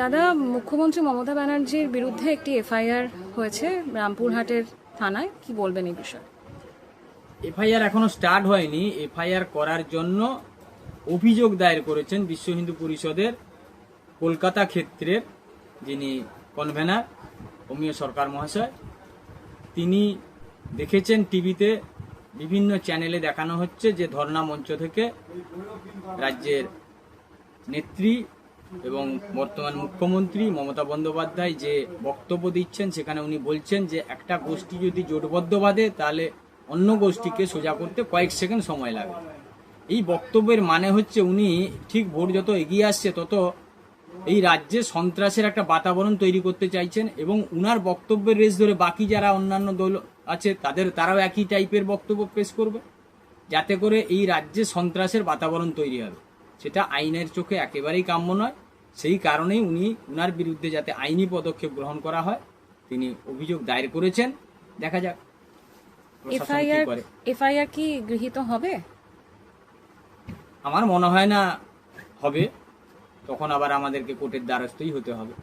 দাদা, মুখ্যমন্ত্রী মমতা ব্যানার্জির বিরুদ্ধে একটি এফআইআর হয়েছে রামপুরহাটের থানায়, কি বলবেন এই বিষয়ে? এফআইআর এখনো স্টার্ট হয়নি। এফআইআর করার জন্য অভিযোগ দায়ের করেছেন বিশ্ব হিন্দু পরিষদের কলকাতা ক্ষেত্রের যিনি কনভেনার অমিয় সরকার মহাশয়। তিনি দেখেছেন টিভিতে বিভিন্ন চ্যানেলে দেখানো হচ্ছে যে ধর্ণা মঞ্চ থেকে রাজ্যের নেত্রী এবং বর্তমান মুখ্যমন্ত্রী মমতা বন্দ্যোপাধ্যায় যে বক্তব্য দিচ্ছেন, সেখানে উনি বলছেন যে একটা গোষ্ঠী যদি জোটবদ্ধ বাঁধে তাহলে অন্য গোষ্ঠীকে সোজা করতে কয়েক সেকেন্ড সময় লাগে। এই বক্তব্যের মানে হচ্ছে উনি ঠিক ভোট যত এগিয়ে আসছে তত এই রাজ্যে সন্ত্রাসের একটা বাতাবরণ তৈরি করতে চাইছেন, এবং উনার বক্তব্যের রেস ধরে বাকি যারা অন্যান্য দল আছে তারাও একই টাইপের বক্তব্য পেশ করবে, যাতে করে এই রাজ্যে সন্ত্রাসের বাতাবরণ তৈরি হবে। সেটা আইনের চোখে একেবারেই কাম্য নয়। সেই কারণেই উনার বিরুদ্ধে যাতে আইনি পদক্ষেপ গ্রহণ করা হয় তিনি অভিযোগ দায়ের করেছেন। দেখা যাক প্রশাসন কি করে। এফআইআর কি গৃহীত হবে? আমার মনে হয় না হবে, তখন আবার আমাদেরকে কোর্টের দ্বারস্থই হতে হবে।